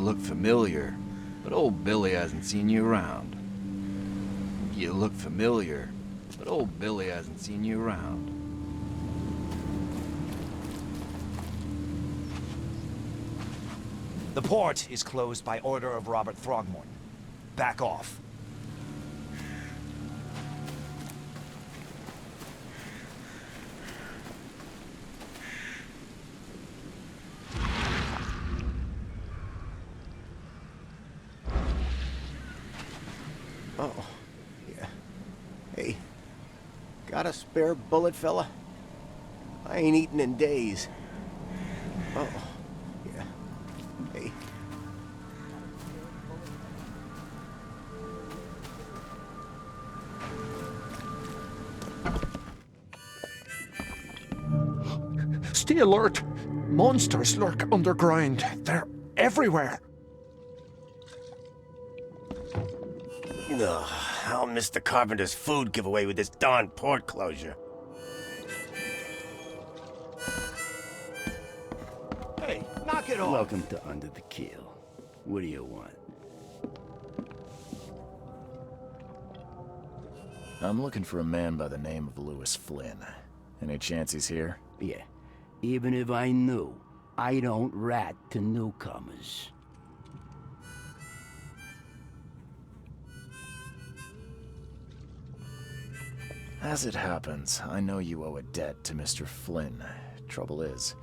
look familiar, but old Billy hasn't seen you around. You look familiar, but old Billy hasn't seen you around. The port is closed by order of Robert Throgmorton. Back off. Oh, yeah. Hey, got a spare bullet, fella? I ain't eaten in days. Oh, yeah. Hey. Stay alert! Monsters lurk underground. They're everywhere. Ugh, I'll miss the carpenter's food giveaway with this darn port closure. Hey, knock it off! Welcome to Under the Keel. What do you want? I'm looking for a man by the name of Lewis Flynn. Any chance he's here? Yeah. Even if I knew, I don't rat to newcomers. As it happens, I know you owe a debt to Mr. Flynn. Trouble is,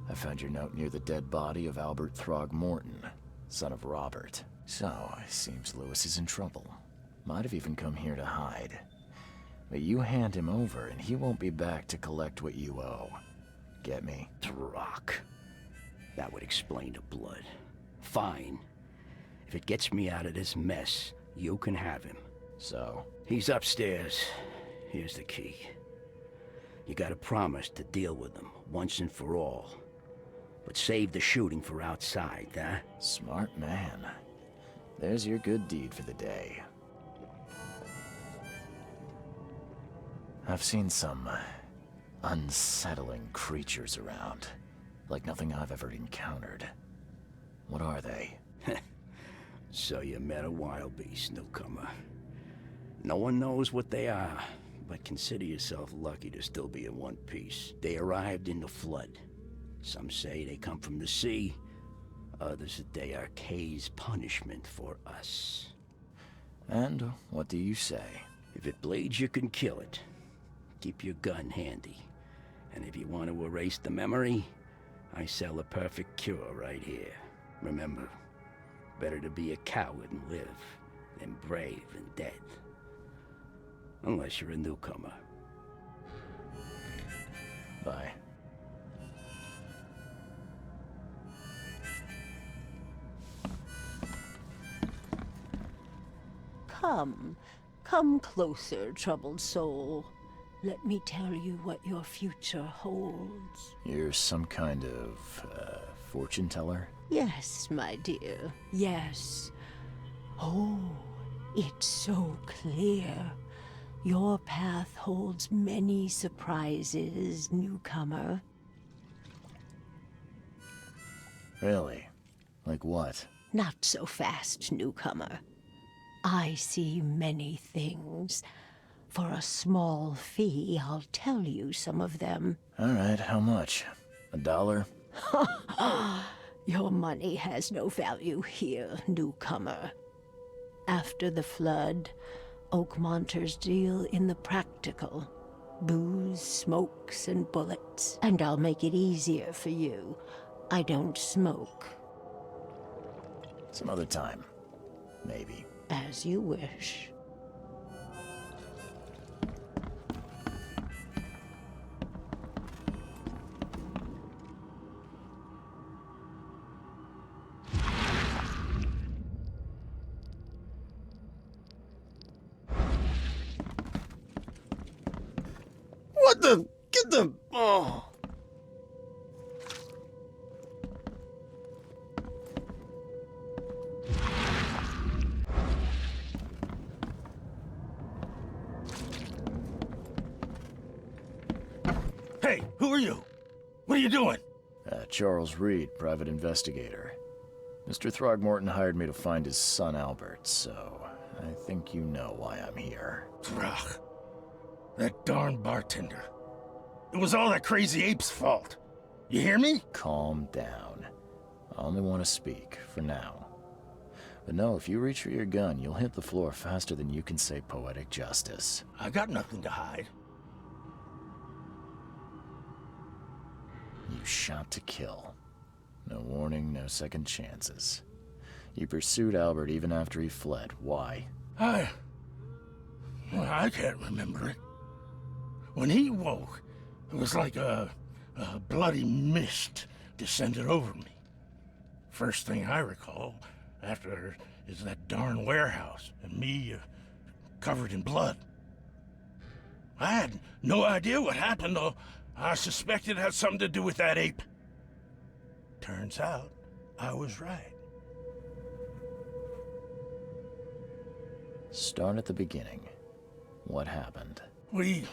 I found your note near the dead body of Albert Throgmorton, son of Robert. So, it seems Lewis is in trouble. Might have even come here to hide. But you hand him over and he won't be back to collect what you owe. Get me? Throck. That would explain the blood. Fine. If it gets me out of this mess, you can have him. So? He's upstairs. Here's the key. You gotta promise to deal with him, once and for all. But save the shooting for outside, huh? Smart man. There's your good deed for the day. I've seen some unsettling creatures around. Like nothing I've ever encountered. What are they? So you met a wild beast, newcomer. No one knows what they are, but consider yourself lucky to still be in one piece. They arrived in the flood. Some say they come from the sea. Others that they are Kay's punishment for us. And what do you say? If it bleeds, you can kill it. Keep your gun handy. And if you want to erase the memory, I sell a perfect cure right here. Remember, better to be a coward and live than brave and dead. Unless you're a newcomer. Bye. Come closer, troubled soul. Let me tell you what your future holds. You're some kind of, fortune teller? Yes, my dear, yes. Oh, it's so clear. Your path holds many surprises, newcomer. Really? Like what? Not so fast, newcomer. I see many things. For a small fee, I'll tell you some of them. All right, how much? $1? Your money has no value here, newcomer. After the flood, Oakmonters deal in the practical. Booze, smokes, and bullets. And I'll make it easier for you. I don't smoke. Some other time. Maybe. As you wish. What the? Get the... Oh. Hey, who are you? What are you doing? Charles Reed, private investigator. Mr. Throgmorton hired me to find his son Albert, so I think you know why I'm here. Throg. That darn bartender. It was all that crazy ape's fault. You hear me? Calm down. I only want to speak, for now. But no, if you reach for your gun, you'll hit the floor faster than you can say poetic justice. I got nothing to hide. You shot to kill. No warning, no second chances. You pursued Albert even after he fled. Why? Well, I can't remember it. When he woke, it was like a bloody mist descended over me. First thing I recall after is that darn warehouse and me covered in blood. I had no idea what happened, though. I suspected it had something to do with that ape. Turns out, I was right. Start at the beginning. What happened? We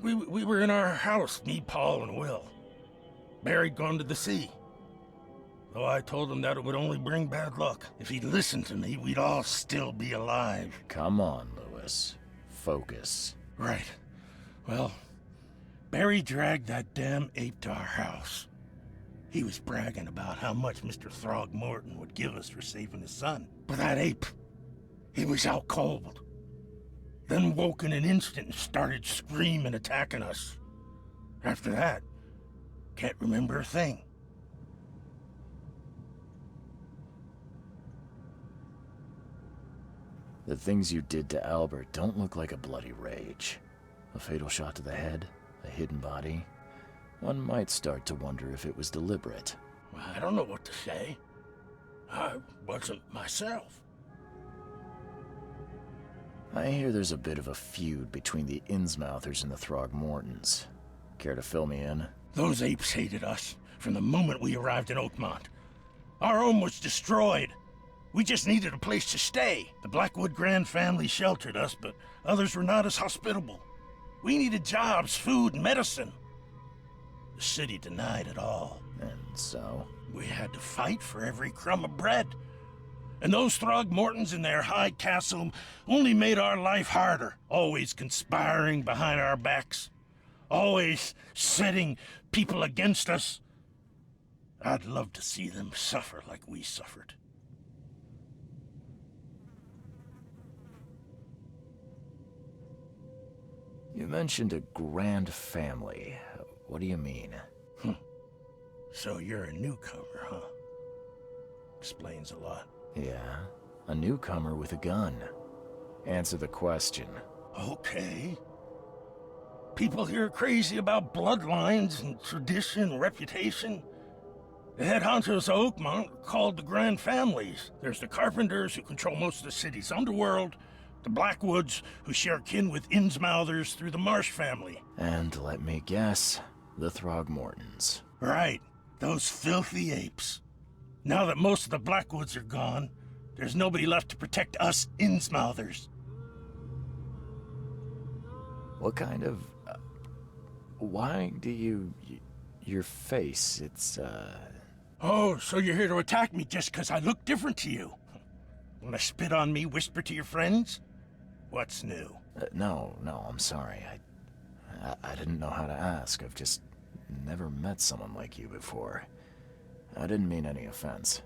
were in our house, me, Paul, and Will. Barry'd gone to the sea. Though I told him that it would only bring bad luck. If he'd listened to me, we'd all still be alive. Come on, Lewis. Focus. Right. Well, Barry dragged that damn ape to our house. He was bragging about how much Mr. Throgmorton would give us for saving his son. But that ape, he was out cold. Then woke in an instant and started screaming, attacking us. After that, can't remember a thing. The things you did to Albert don't look like a bloody rage. A fatal shot to the head, a hidden body. One might start to wonder if it was deliberate. I don't know what to say. I wasn't myself. I hear there's a bit of a feud between the Innsmouthers and the Throgmortons. Care to fill me in? Those apes hated us from the moment we arrived in Oakmont. Our home was destroyed. We just needed a place to stay. The Blackwood Grand family sheltered us, but others were not as hospitable. We needed jobs, food, and medicine. The city denied it all. And so? We had to fight for every crumb of bread. And those Throgmortons in their high castle only made our life harder, always conspiring behind our backs, always setting people against us. I'd love to see them suffer like we suffered. You mentioned a grand family. What do you mean? So you're a newcomer, huh? Explains a lot. Yeah, a newcomer with a gun. Answer the question. Okay. People here are crazy about bloodlines and tradition and reputation. The head honchos of Oakmont are called the Grand Families. There's the Carpenters, who control most of the city's underworld, the Blackwoods, who share kin with Innsmouthers through the Marsh family. And let me guess, the Throgmortons. Right, those filthy apes. Now that most of the Blackwoods are gone, there's nobody left to protect us Innsmouthers. What kind of... why do you... your face, it's, Oh, so you're here to attack me just because I look different to you? Want to spit on me, whisper to your friends? What's new? no, I'm sorry. I didn't know how to ask. I've just never met someone like you before. I didn't mean any offense.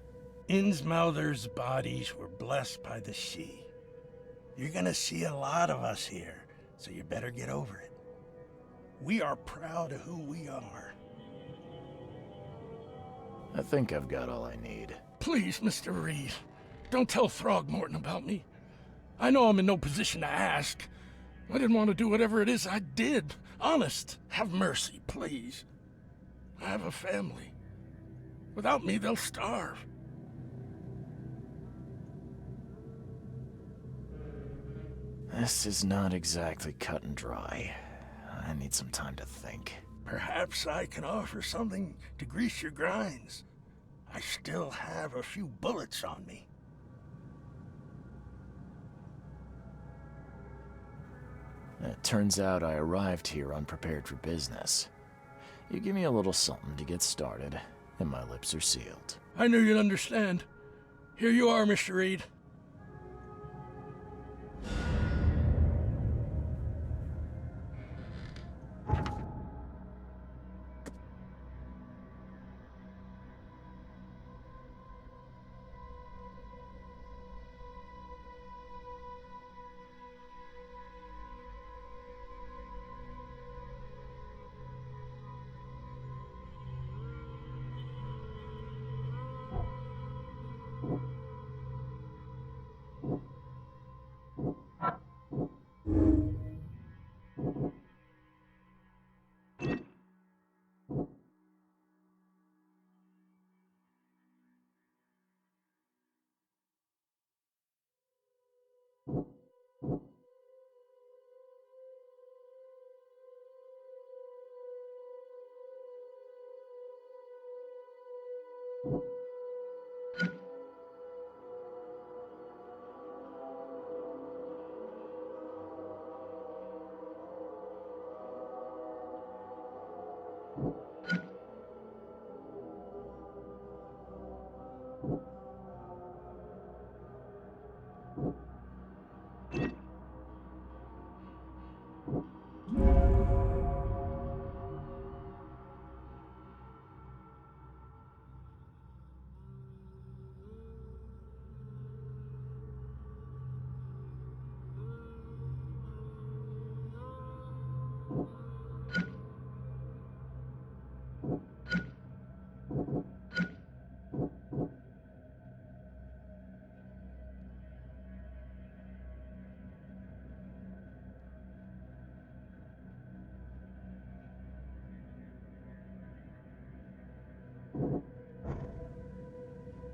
Innsmouthers' bodies were blessed by the she. You're gonna see a lot of us here, so you better get over it. We are proud of who we are. I think I've got all I need. Please, Mr. Reed, don't tell Throgmorton about me. I know I'm in no position to ask. I didn't want to do whatever it is I did. Honest, have mercy, please. I have a family. Without me, they'll starve. This is not exactly cut and dry. I need some time to think. Perhaps I can offer something to grease your grinds. I still have a few bullets on me. It turns out I arrived here unprepared for business. You give me a little something to get started, and my lips are sealed. I knew you'd understand. Here you are, Mr. Reed.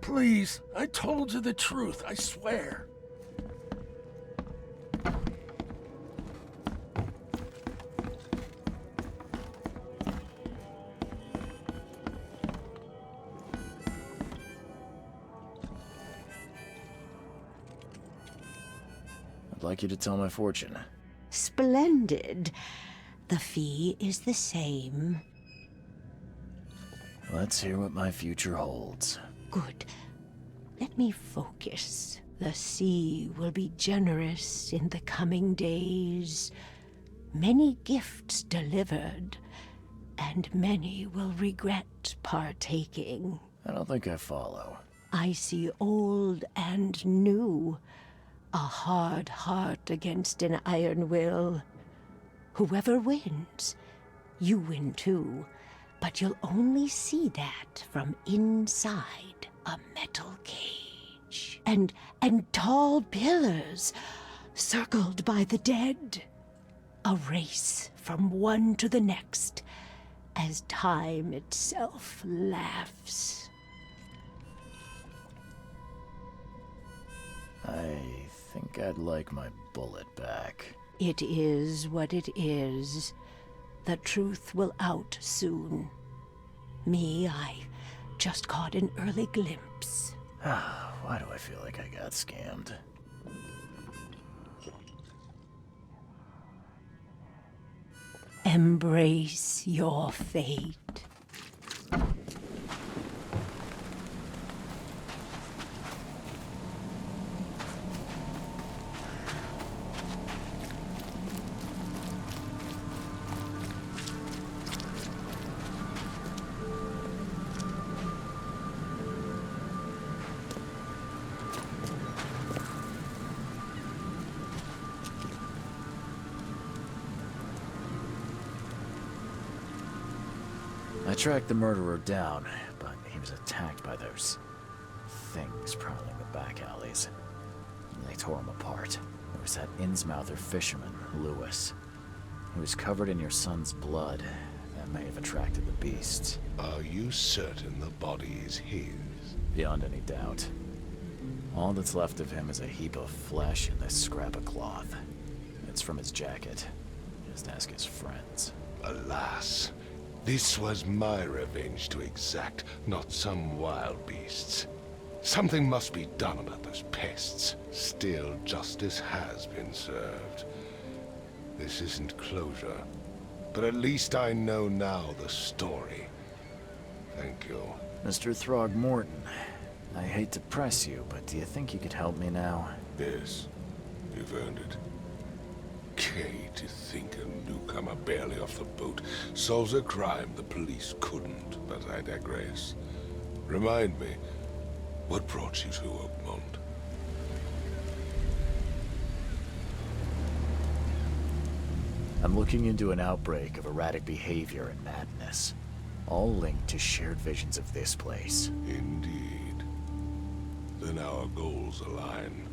Please, I told you the truth, I swear. I'd like you to tell my fortune. Splendid. The fee is the same. Let's hear what my future holds. Good. Let me focus. The sea will be generous in the coming days. Many gifts delivered, and many will regret partaking. I don't think I follow. I see old and new. A hard heart against an iron will. Whoever wins, you win too. But you'll only see that from inside a metal cage. And tall pillars circled by the dead. A race from one to the next as time itself laughs. I think I'd like my bullet back. It is what it is. The truth will out soon. Me, I just caught an early glimpse. Why do I feel like I got scammed? Embrace your fate. I tracked the murderer down, but he was attacked by those things prowling the back alleys. They tore him apart. There was that Innsmouther fisherman, Lewis. He was covered in your son's blood. That may have attracted the beasts. Are you certain the body is his? Beyond any doubt. All that's left of him is a heap of flesh and this scrap of cloth. It's from his jacket. Just ask his friends. Alas, this was my revenge to exact, not some wild beast's. Something must be done about those pests. Still, justice has been served. This isn't closure, but at least I know now the story. Thank you. Mr. Throgmorton, I hate to press you, but do you think you could help me now? Yes, you've earned it. Gay to think a newcomer barely off the boat solves a crime the police couldn't, but I digress. Remind me, what brought you to Oakmont? I'm looking into an outbreak of erratic behavior and madness, all linked to shared visions of this place. Indeed. Then our goals align.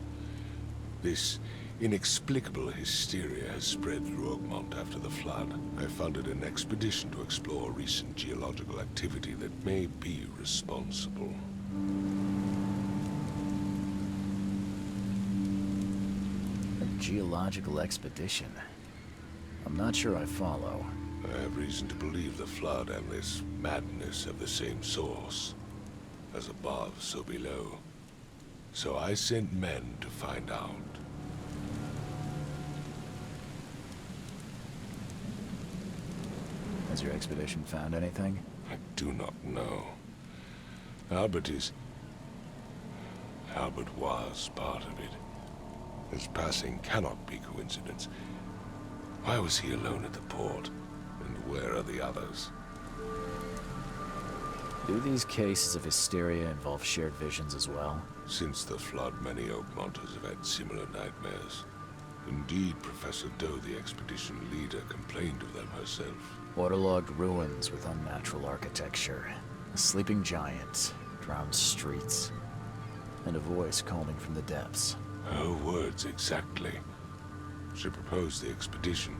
This inexplicable hysteria has spread through Oakmont after the flood. I funded an expedition to explore recent geological activity that may be responsible. A geological expedition? I'm not sure I follow. I have reason to believe the flood and this madness have the same source. As above, so below. So I sent men to find out. Has your expedition found anything? I do not know. Albert was part of it. His passing cannot be coincidence. Why was he alone at the port? And where are the others? Do these cases of hysteria involve shared visions as well? Since the flood, many Oakmonters have had similar nightmares. Indeed, Professor Doe, the expedition leader, complained of them herself. Waterlogged ruins with unnatural architecture, a sleeping giant, drowned streets, and a voice calling from the depths. Her words exactly. She proposed the expedition,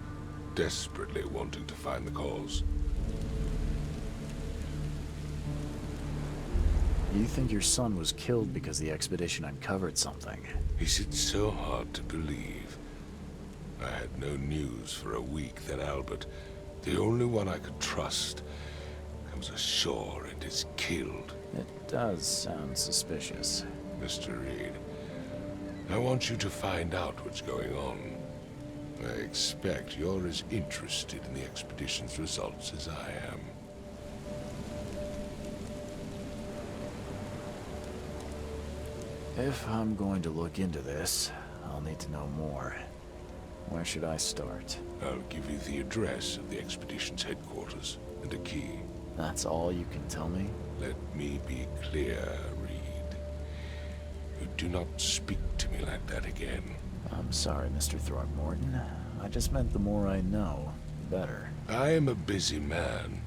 desperately wanting to find the cause. You think your son was killed because the expedition uncovered something? Is it so hard to believe? I had no news for a week, then Albert, the only one I could trust, comes ashore and is killed. It does sound suspicious. Mr. Reed, I want you to find out what's going on. I expect you're as interested in the expedition's results as I am. If I'm going to look into this, I'll need to know more. Where should I start? I'll give you the address of the expedition's headquarters and a key. That's all you can tell me? Let me be clear, Reed. You do not speak to me like that again. I'm sorry, Mr. Throgmorton. I just meant the more I know, the better. I am a busy man.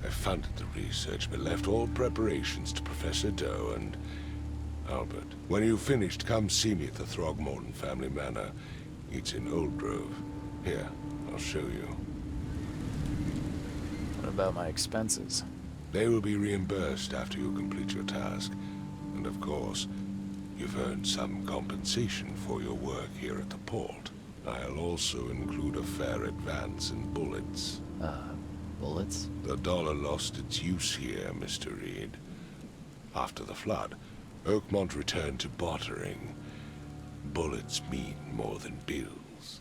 I funded the research, but left all preparations to Professor Doe and Albert. When you've finished, come see me at the Throgmorton family manor. It's in Old Grove. Here, I'll show you. What about my expenses? They will be reimbursed after you complete your task. And of course, you've earned some compensation for your work here at the port. I'll also include a fair advance in bullets. Bullets? The dollar lost its use here, Mr. Reed. After the flood, Oakmont returned to bartering. Bullets mean more than bills.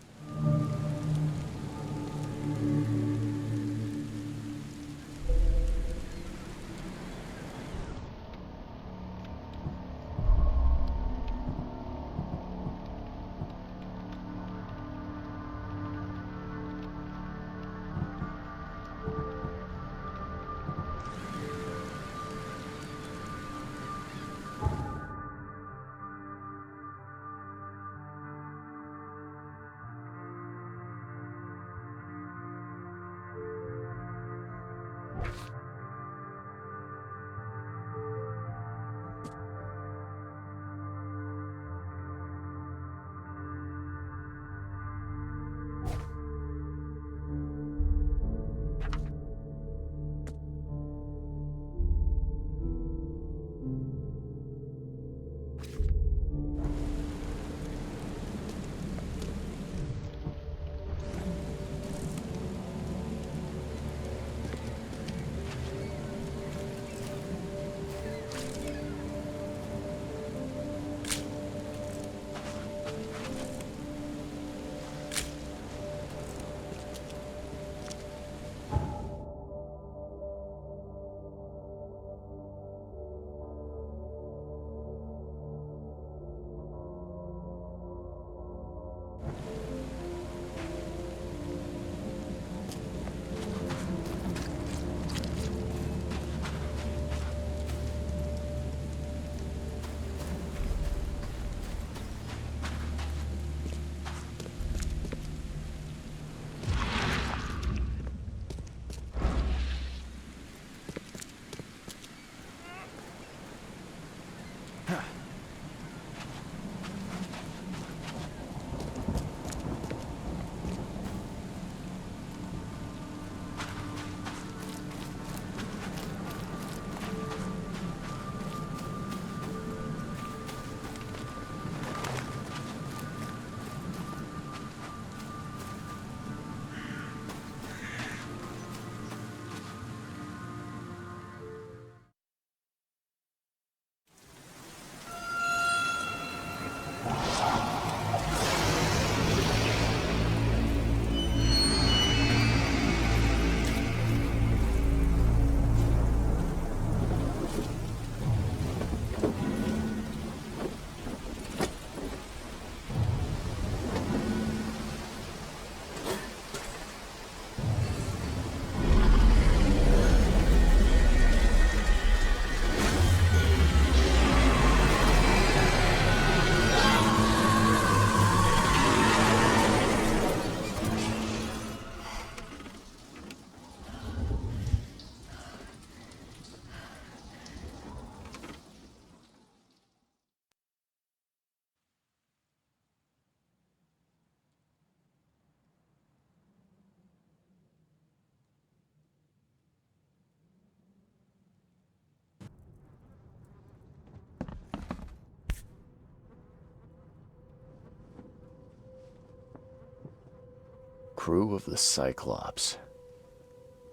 crew of the Cyclops.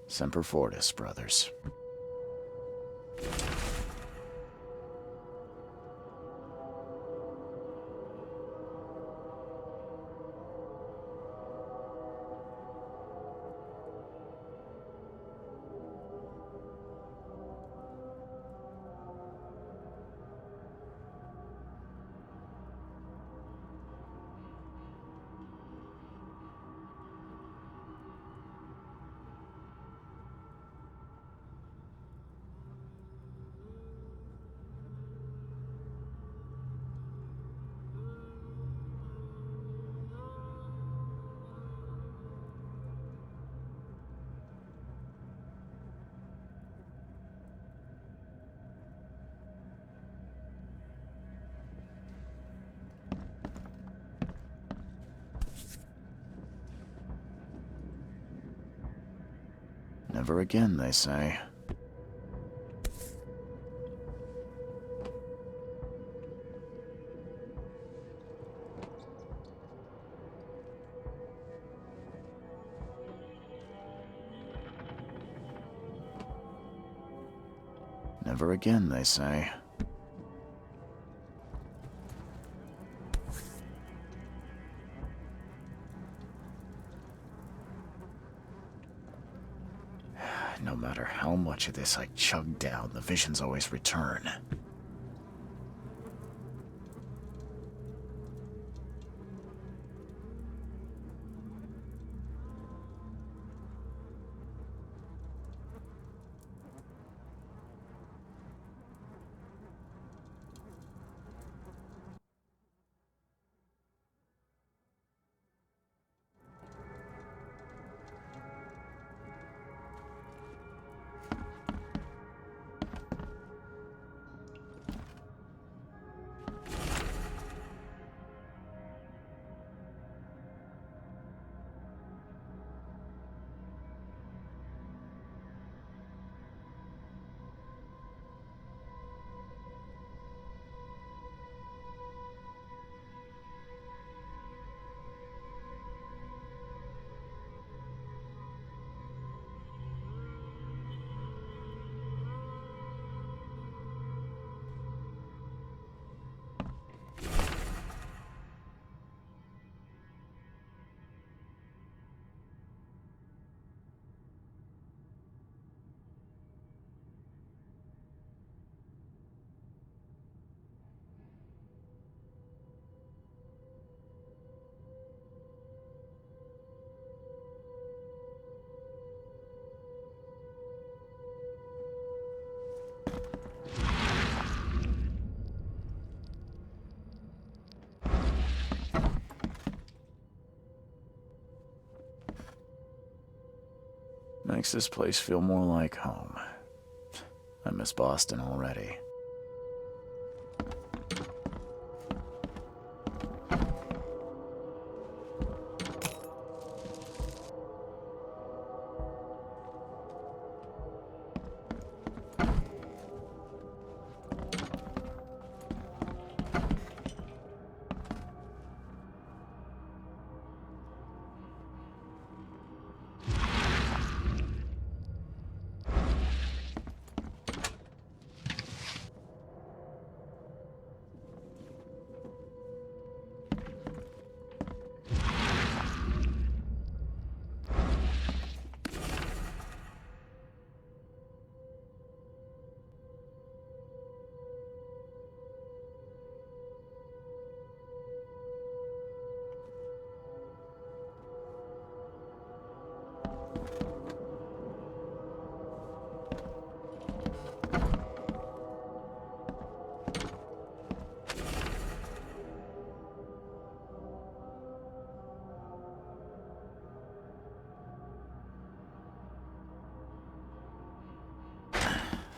Semper Fortis, brothers. Never again, they say. Never again, they say. No matter how much of this I chug down, the visions always return. Makes this place feel more like home. I miss Boston already.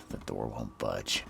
The door won't budge.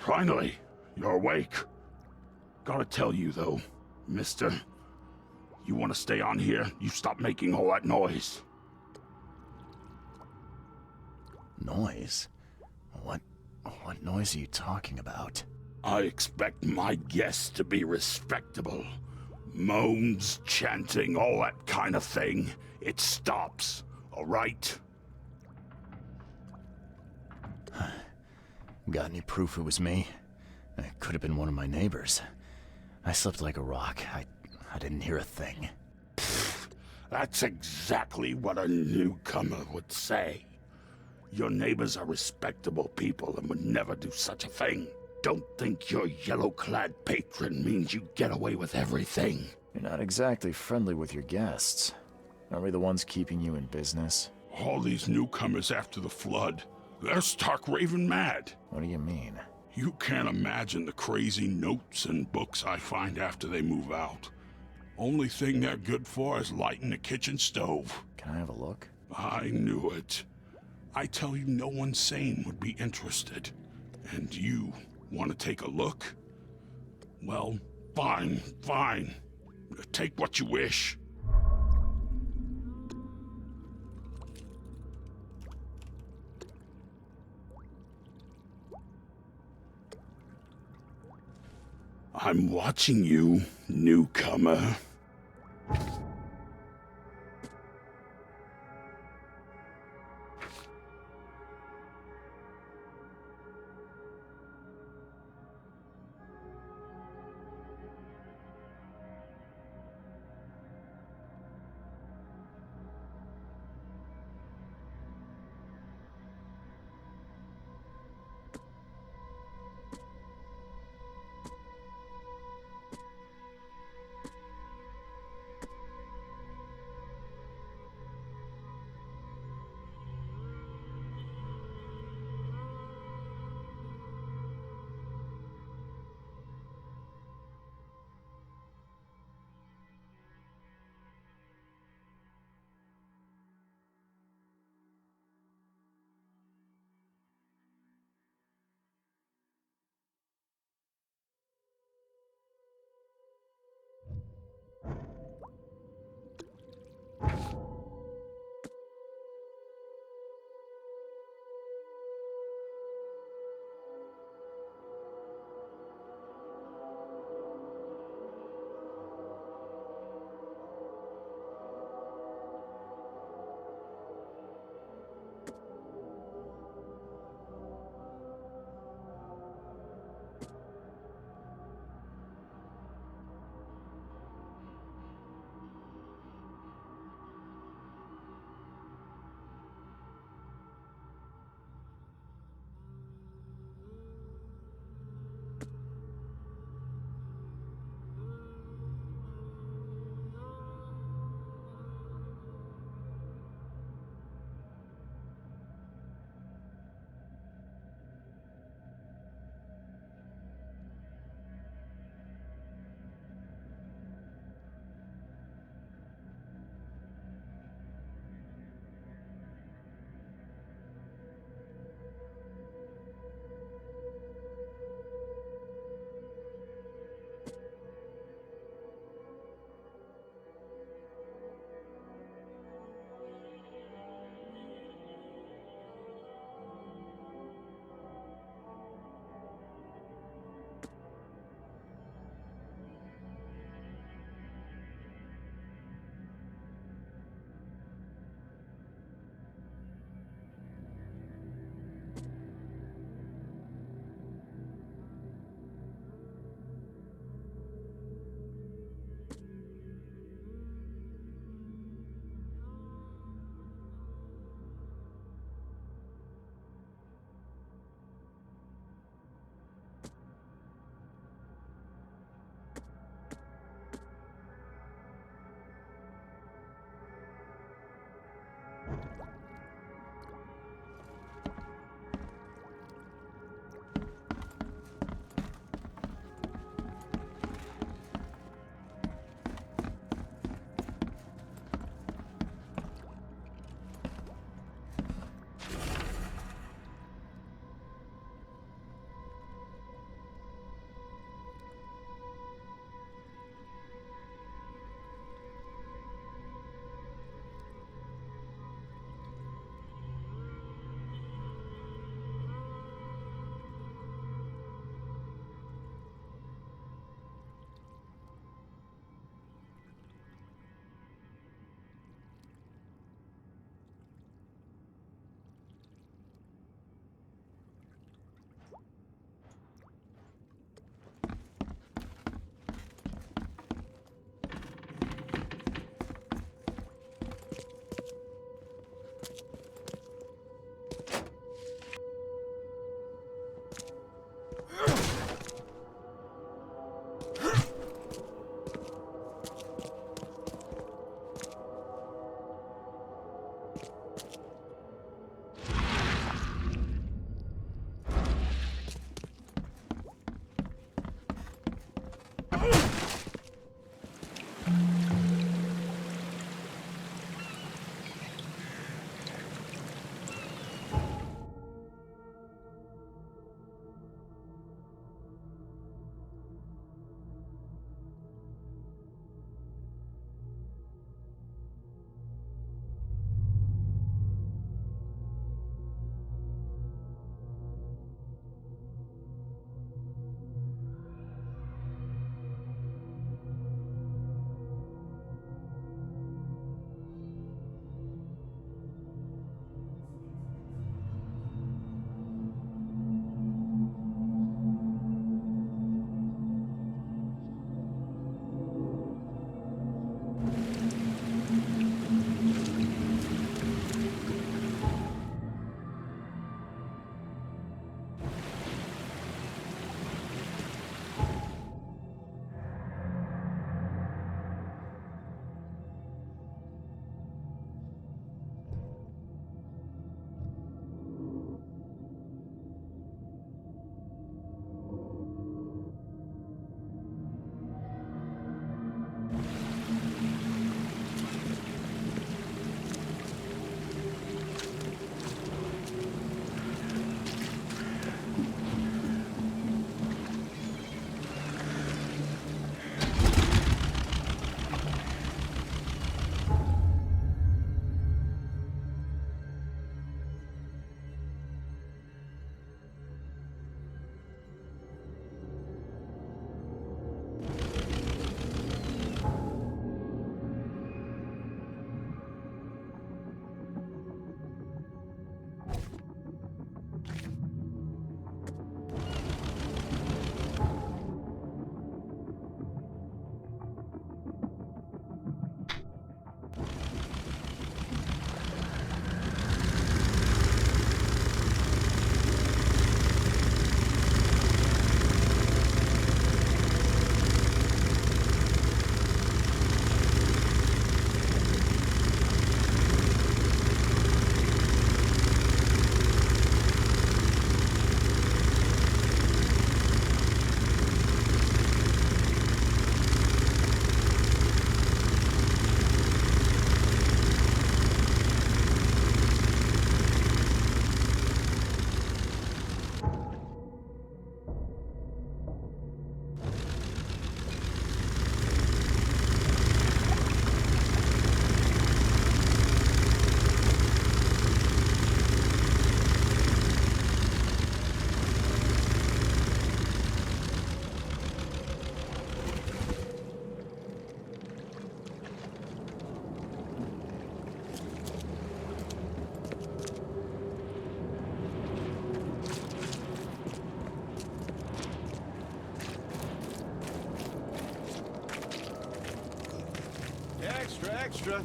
Finally, you're awake. Gotta tell you, though, mister. You want to stay on here? You stop making all that noise. Noise? What noise are you talking about? I expect my guests to be respectable. Moans, chanting, all that kind of thing. It stops, all right? Got any proof it was me? It could have been one of my neighbors. I slept like a rock. I didn't hear a thing. That's exactly what a newcomer would say. Your neighbors are respectable people and would never do such a thing. Don't think your yellow-clad patron means you get away with everything. You're not exactly friendly with your guests. Are we the ones keeping you in business? All these newcomers after the flood, they're stark raving mad. What do you mean? You can't imagine the crazy notes and books I find after they move out. Only thing they're good for is lighting the kitchen stove. Can I have a look? I knew it. I tell you, no one sane would be interested. And you want to take a look? Well, fine. Take what you wish. I'm watching you, newcomer. Extra, extra.